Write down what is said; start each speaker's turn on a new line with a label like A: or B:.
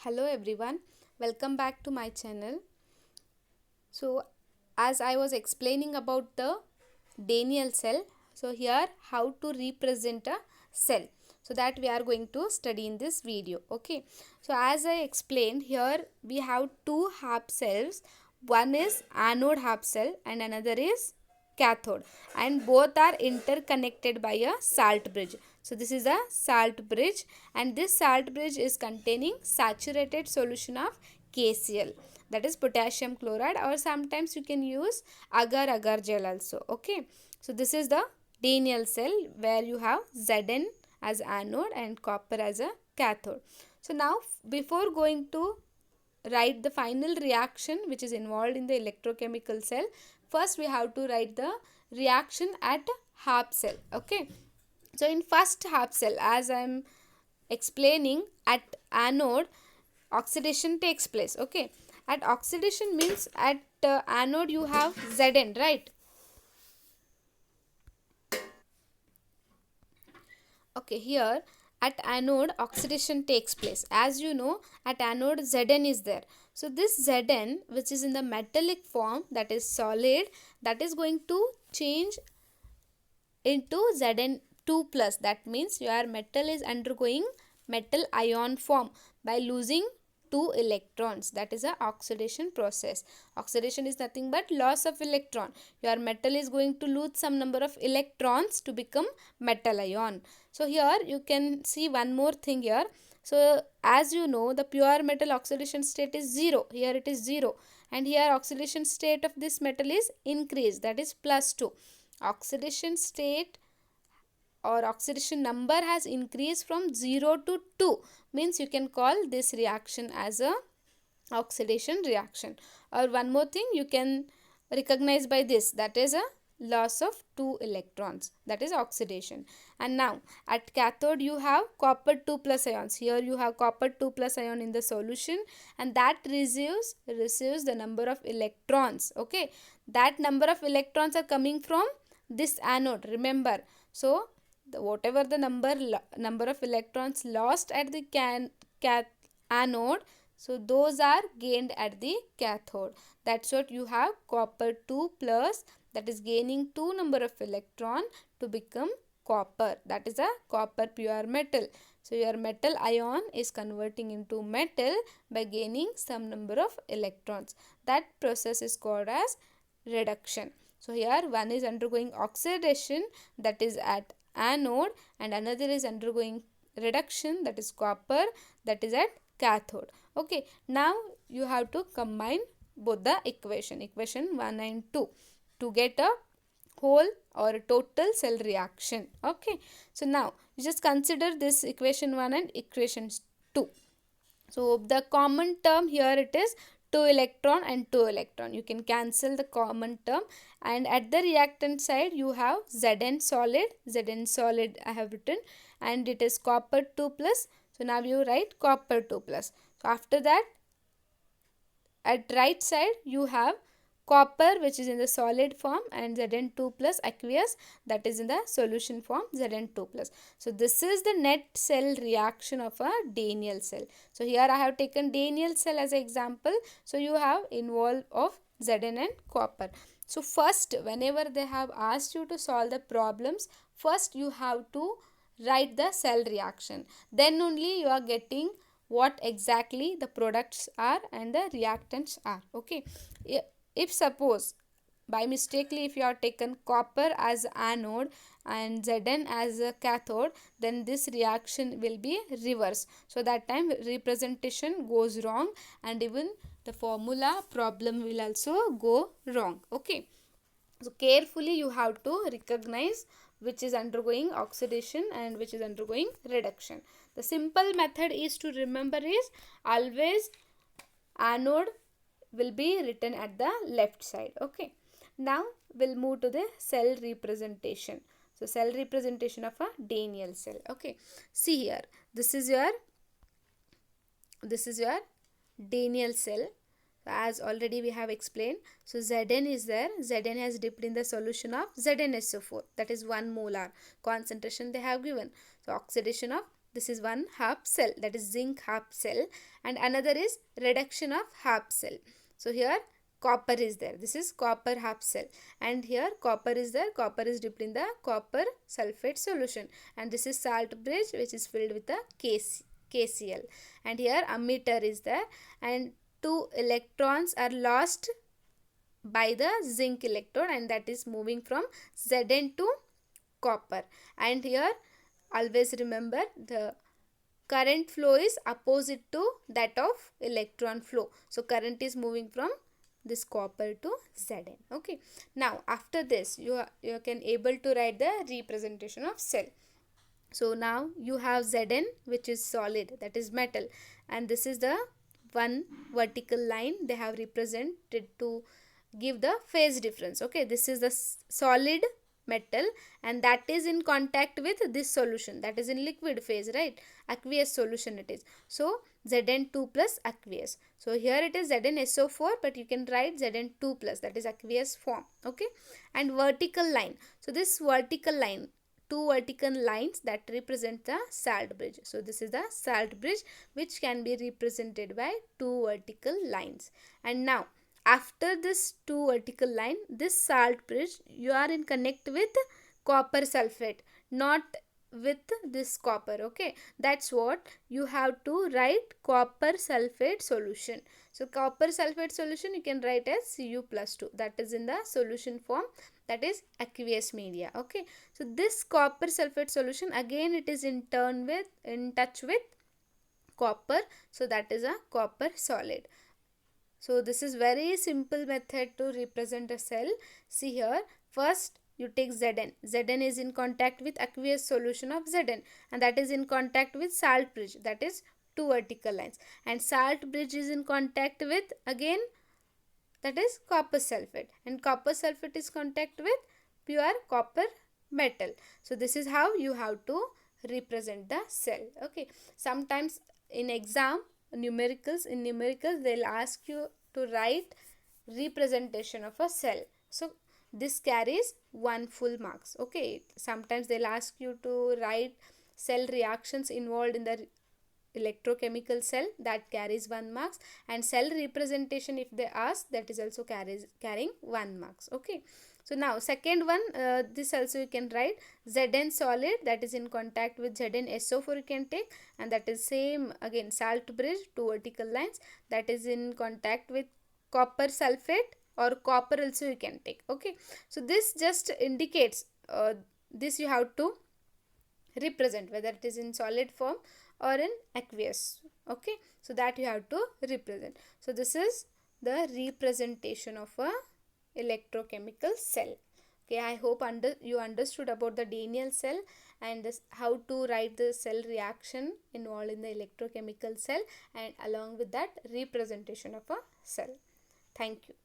A: Hello everyone, welcome back to my channel. So as I was explaining about the Daniell cell, so here how to represent a cell, so that we are going to study in this video. Okay, so as I explained, here we have two half cells. One is anode half cell and another is cathode, and both are interconnected by a salt bridge. So this is a salt bridge, and this salt bridge is containing saturated solution of KCl, that is potassium chloride, or sometimes you can use agar agar gel also. Okay, so this is the Daniell cell where you have Zn as anode and copper as a cathode. So now before going to write the final reaction which is involved in the electrochemical cell, first we have to write the reaction at half cell. Okay, so in first half cell, as I am explaining, at anode oxidation takes place. Okay, at oxidation means at anode you have Zn, right? Okay, here at anode oxidation takes place. As you know, at anode Zn is there. So this Zn, which is in the metallic form, that is solid, that is going to change into Zn2 plus. That means your metal is undergoing metal ion form by losing two electrons. That is a oxidation process. Oxidation is nothing but loss of electron. Your metal is going to lose some number of electrons to become metal ion. So here you can see one more thing here. So as you know, the pure metal oxidation state is 0. Here it is 0, and here oxidation state of this metal is increased, that is plus 2. Oxidation state or oxidation number has increased from 0 to 2, means you can call this reaction as a oxidation reaction. Or one more thing you can recognize by this, that is a loss of 2 electrons, that is oxidation. And now at cathode you have copper 2 plus ions. Here you have copper 2 plus ion in the solution, and that receives the number of electrons. Okay, that number of electrons are coming from this anode, remember. So whatever the number of electrons lost at the anode, so those are gained at the cathode. That's what you have copper 2 plus, that is gaining 2 number of electron to become copper, that is a copper pure metal. So your metal ion is converting into metal by gaining some number of electrons. That process is called as reduction. So here one is undergoing oxidation, that is at anode, and another is undergoing reduction, that is copper, that is at cathode. Okay, now you have to combine both the equation 1 and 2 to get a whole or a total cell reaction. Okay, so now you just consider this equation 1 and equation 2. So the common term here it is 2 electron and 2 electron. You can cancel the common term, and at the reactant side you have Zn solid I have written, and it is copper 2 plus. So now you write copper 2 plus. So after that at right side you have copper, which is in the solid form, and Zn2 plus aqueous, that is in the solution form, Zn2 plus. So this is the net cell reaction of a Daniell cell. So here I have taken Daniell cell as an example. So you have involved of Zn and copper. So first, whenever they have asked you to solve the problems, first you have to write the cell reaction. Then only you are getting what exactly the products are and the reactants are. Okay, if suppose by mistakenly if you have taken copper as anode and Zn as a cathode, then this reaction will be reversed. So that time representation goes wrong, and even the formula problem will also go wrong. Okay, so carefully you have to recognize which is undergoing oxidation and which is undergoing reduction. The simple method is to remember is always anode will be written at the left side. Okay, now we'll move to the cell representation. So cell representation of a Daniell cell. Okay, see here, this is your Daniell cell. As already we have explained, so Zn is there. Zn has dipped in the solution of ZnSO4, that is 1 molar concentration they have given. So oxidation of this is one half cell, that is zinc half cell, and another is reduction of half cell. So here copper is there, this is copper half cell, and here copper is there, copper is dipped in the copper sulfate solution, and this is salt bridge which is filled with the KCl, and here ammeter is there, and 2 electrons are lost by the zinc electrode, and that is moving from Zn to copper. And here always remember, the current flow is opposite to that of electron flow, so current is moving from this copper to Zn. Okay, now after this you can able to write the representation of cell. So now you have Zn, which is solid, that is metal, and this is the one vertical line they have represented to give the phase difference. Okay, this is the solid metal, and that is in contact with this solution, that is in liquid phase, right? Aqueous solution it is. So Zn2 plus aqueous. So here it is ZnSO4, but you can write Zn2 plus, that is aqueous form. Okay, and vertical line. So this vertical line, 2 vertical lines that represent the salt bridge. So this is the salt bridge which can be represented by 2 vertical lines. And now after this 2 vertical line, this salt bridge, you are in connect with copper sulfate, not with this copper. Okay, that's what you have to write, copper sulfate solution. So copper sulfate solution you can write as Cu plus 2, that is in the solution form, that is aqueous media. Okay, so this copper sulfate solution, again it is in touch with copper, so that is a copper solid. So this is very simple method to represent a cell. See here, first you take Zn. Zn is in contact with aqueous solution of Zn, and that is in contact with salt bridge, that is 2 vertical lines, and salt bridge is in contact with, again, that is copper sulfate, and copper sulfate is contact with pure copper metal. So this is how you have to represent the cell. Okay, sometimes in exam numericals they'll ask you to write representation of a cell, so this carries 1 full marks. Okay, sometimes they'll ask you to write cell reactions involved in the electrochemical cell, that carries 1 marks, and cell representation if they ask, that is also carrying 1 marks. Okay, so now second one, this also you can write Zn solid, that is in contact with ZnSO4 you can take, and that is same again salt bridge, 2 vertical lines, that is in contact with copper sulfate, or copper also you can take. Okay, so this just indicates this you have to represent whether it is in solid form or in aqueous. Okay, so that you have to represent. So this is the representation of a electrochemical cell. Okay, I hope you understood about the Daniell cell and this, how to write the cell reaction involved in the electrochemical cell, and along with that representation of a cell. Thank you.